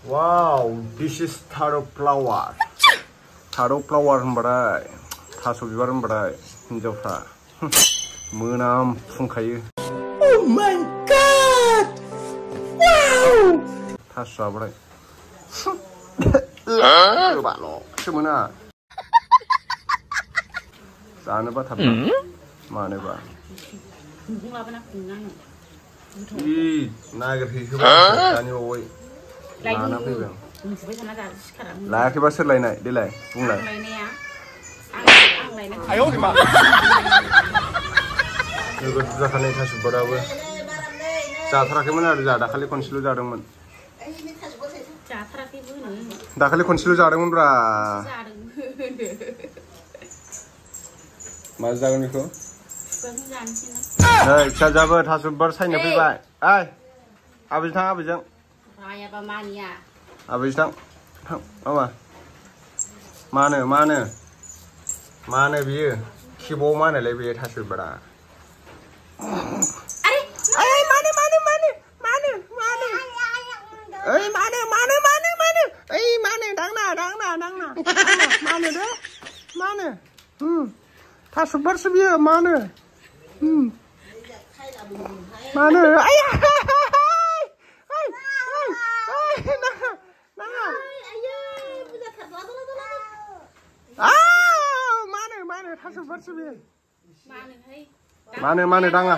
Wow, this is taro flower. Taro flower होनबाथाय थास' बिबार होनबाथाय हिन्जावफ्रा मोनाम फुंखायो. Oh my god! Wow! थास' जाबाथाय गोबाल'सो मोना. जानोबा थाबना मानोबा नागिरहैखोबा दानि बावै लाना फैबाय. लायाखैबा सोर लायनाय देलाय बुंलाय. नोगोद जाखानाय थास' बिबाराबो जाथाराखैमोन आरो जोंहा दाखालि खनसेल' जादोंमोन. दाखालि खनसेल' जादोंमोनब्रा. मा जागोन बेखौ? नै फिसाजोआबो थास' बिबार सायनो फैबाय. ओइ आबैजों थां आबैजों. आबैजों थां थां मामा. मानो बियो खिब'आव मानोलाय बेयो थास' बिबारा? थास' बिबारसो बियो मानो? मानो? मानो थास' बिबारसो बियो? मानो दाङा?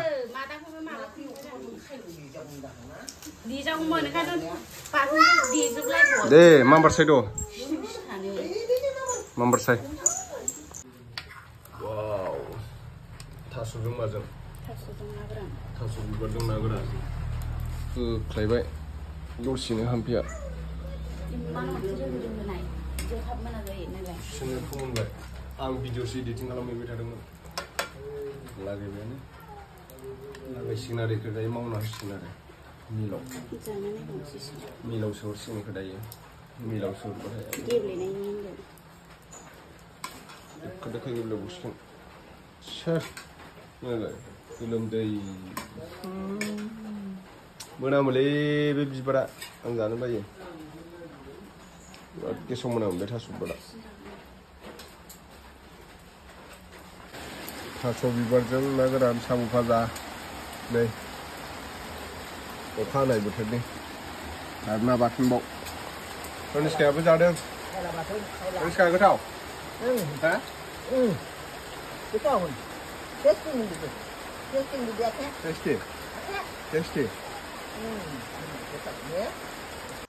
दे माम्बार साइद' माम्बार साइद. वाव थास'जों माजों? थास' बिबारजों ना गोरान होख्लायबाय दसेनो हामफैया. फोमोनबाय. आं भिडिअसो एडिटिं खालामहैबाय थादोंमोन. लागायबायानो लागायसिगोन आरो बेखौ दायो मावना होसिगोन आरो मिलाव सहरसिगोन बेखौ दायो. मिलाव सहरबाथाय दोखो गेब्लेबावसिगोन. सोर गोलोमदै मोनामोलै बे बिबारा. आं जानो बायो. बिराद गेसाव मोनामो बे थास' बिबारा. थास' बिबारजों ना गोरान साम' भाजा. नै अखा हानाय बोथोरनि आरो ना बाथोनबाव. कनिष्कायाबो जादों. कनिष्का गोथाव? हा? गोथाव. टेस्टि.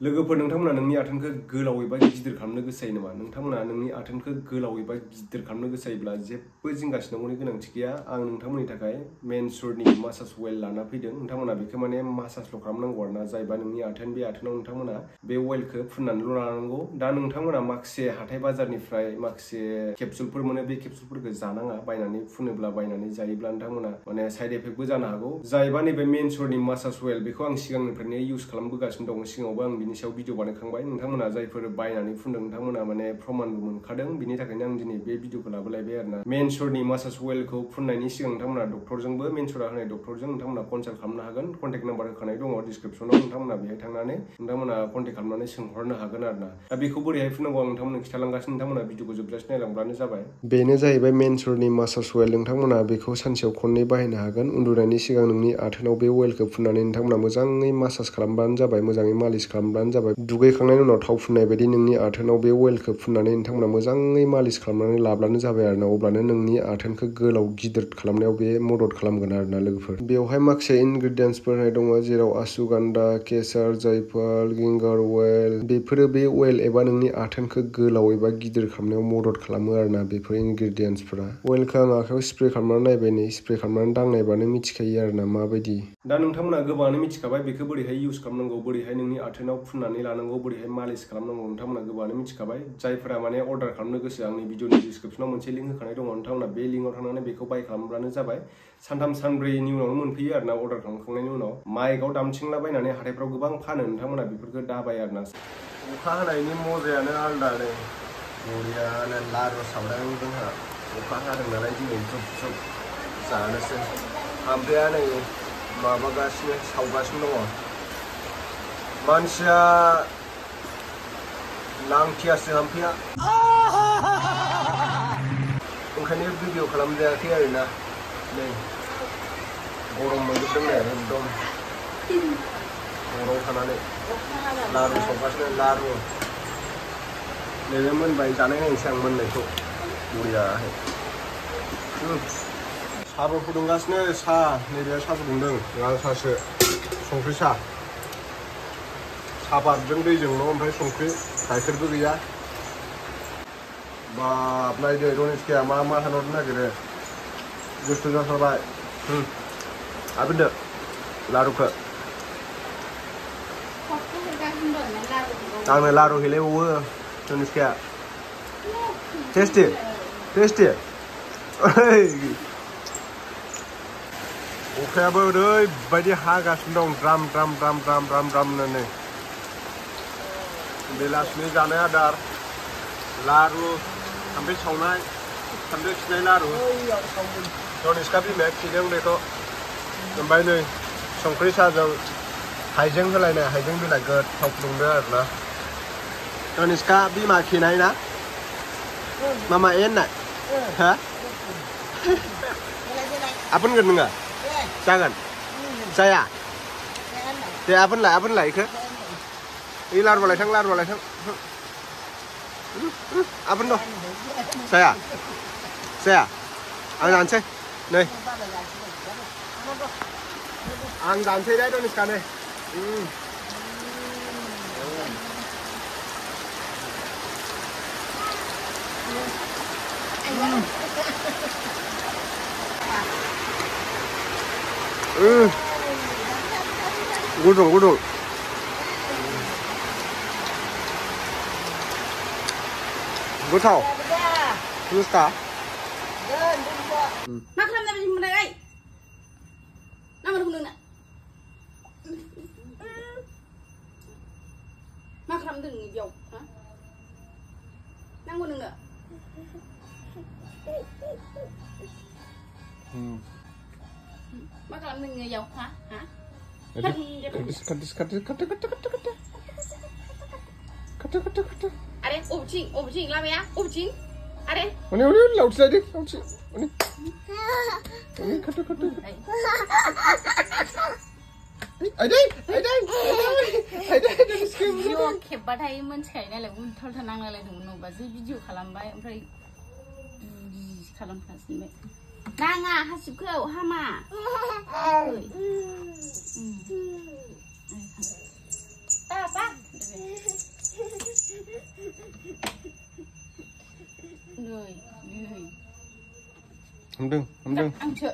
लोगोफोर नोंथांमोना नोंनि आथोनखौ गोलाव एबा गिदिर खालामनो गोसो जायो नामा? नोंथांमोना नोंनि आथोनखौ गोलाव एबा गिदिर खालामनो गोसो जायोब्ला जेबो जिंगासिनांगौनि गोनांथि गैया. आं नोंथांमोननि थाखाय मेनसुरनि मासाज अइल लाना फैदों. नोंथांमोना बेखौ माने मासाजल' खालामनांगौ आरोना. जायबा नोंनि आथोन बे आथोनाव नोंथांमोना बे अइलखौ फुननानैल' लानांगौ. दा नोंथांमोना माखासे हाथाय बाजारनिफ्राय माखासे केपसुलफोर मोनो. बे केपसुलफोरखौ जानाङा. बायनानै फुनोब्ला बायनानै जायोब्ला नोंथांमोना माने साइड इफेक्टबो जानो हागौ. जायबा नैबे मेनसुरनि मासाज अइल बेखौ आं सिगांनिफ्रायनो इउज खालामबोगासिनो दं. सिगाङावबो आं बिनि सायाव भिडिअ बानायखांबाय. नोंथांमोना जायफोर बायनानै फुनदों नोंथांमोना माने प्रमानबो मोनखादों. बिनि थाखायनो आं दिनै बे भिडिअखौ लाबोलायबाय आरोना. मेनसुरनि मासाज अइलखौ फुननायनि सिगां नोंथांमोना डक्टरजोंबो मेनसुरा होनाय डक्टरजों नोंथांमोना कनसाल्ट खालामनो हागोन. कन्टेक्ट नाम्बार होखानाय दङ डिसक्रिपसनाव. नोंथांमोना बेहाय थांनानै नोंथांमोना कन्टेक्ट खालामनानै सोंहरनो हागोन आरोना. दा बेखौ बोरैहाय फुननांगौ आं नोंथांमोननो खिथालांगासिनो. नोंथांमोना भिडिअखौ जोबजासिम नायलांब्लानो जाबाय. बेनो जाहैबाय मेनसुरनि मासाज अइल. नोंथांमोना बेखौ सानसेयाव खननै बाहायनो हागोन. उन्दुनायनि सिगां नोंनि आथोनाव बे अइलखौ फुननानै नोंथांमोना मोजाङै मासाज खालामब्लानो जाबाय. मोजाङै मालिस खालामब्लानो जाबाय. दुगैखांनायनि उनाव थाव फुननाय बायदि नोंनि आथोनाव बे अइलखौ फुननानै नोंथांमोना मोजाङै मालिस खालामनानै लाब्लानो जाबाय आरोना. अब्लानो नोंनि आथोनखौ गोलाव गिदिर खालामनायाव बे मदद खालामगोन आरोना लोगोफोर. बेवहाय माखासे इनग्रेडियेन्ट्सफोर दङ जेराव आसुगान्दा, केसार, जायफल, गिंगार अइल. बेफोरो बे अइल एबा नोंनि आथोनखौ गोलाव एबा गिदिर खालामनायाव मदद खालामो आरोना बेफोर इनग्रेडियेन्ट्सफोरा. अइलखौ आं आखायाव स्प्रे खालामनानै नायबाय. नै स्प्रे खालामनानै दांनायबानो मिथिखायो आरोना माबायदि. दा नोंथांमोना गोबाङानो मिथिखाबाय बेखौ बोरैहाय इउज खालामनांगौ, बोरैहाय नोंनि आथोनाव फुननानै लानांगौ, बोरैहाय मालिस खालामनांगौ नोंथांमोना गोबाङानो मिथिखाबाय. जायफोरा माने अर्डार खालामनो गोसो आंनि भिडिअनि डिसक्रिपसनाव मोनसे लिंक होखानाय दङ. नोंथांमोना बे लिंकआव थांनानै बेखौ बाय खालामब्लानो जाबाय. सानथाम सानब्रैनि उनावनो मोनफैयो आरोना अर्डार खालामखांनायनि उनाव. माइकआव दामथिंलाबायनानै हाथायफ्राव गोबां फानो. नोंथांमोना बेफोरखौ दाबाय आरोना. अखा हानायनि मजायानो आलदा नै. बरियानो लारु सावदों जोंहा. अखा हादों नालाय दिनै जुब जुब जानोसै. ओमफ्राय नै माबागासिनो सावगासिनो दङ. मानसिया नांथियासो हामफैया ओंखायनो भिडिअ खालामजायाखै आरोना नै गरम मोनजोबदों नै एकदम गरम थानानै लारु संगासिनो लारु नैबे मोनबाय जानाय नायनोसै आं मोननायखौ बरियाहाय साबो फुदुंगासिनो सा नैबे सा फुदुंदों लाल सासो संख्रि सा सापातजों दैजोंल' ओमफ्राय संख्रि गाइखेरबो गैया बाब नायदो रनिसकाया मा मा हानहरनो नागिरो गोसो जाथारबाय आबिनदो लारुखौ आंनो लारु हेलायबावो रनिसकाया टेस्टि टेस्टि अखायाबो ओरैबायदि हागासिनो दं द्राम द्राम द्राम द्राम द्राम द्राम होननानै बेलासिनि जानाय आदार लारु थाम्फै सावनाय थाम्फै खिनाय लारु रनिसका बिमाया खिदों बेखौ ओमफ्राय नै संख्रि साहाजों हाइजें होलायनाय हाइजें बिलाइ गोथाव फुदुंदो आरोना रनिसका बिमा खिनाय ना मामा एननाय हा आफोनगोन नोङो जागोन जाया दे आफोनलाय इखो इ लारुबालाय थां आफोन दं जाया आं जानोसै नै आं जानोसै दे रनिसका नै गुदुं गोथाव बुस्थुआ मा खालामनाय बायदि मोनबाय नामा नोंना मा खालामदों बेयाव हा नांगौ नोंनो मा खालामदों बेयाव हा अरे अबथिं लामाया अबथिं अरे उनी लाउड लाइदो लाउड उनी खट आइदै भिडिअ खेबबाथाय मोनथिखायो नालाय उल्था नांलायलायदोंमोन अबा जे भिडिअ खालामबाय ओमफ्राय खालामफासिनबाय नाङा हासिबखौ हामा हमदों आंसो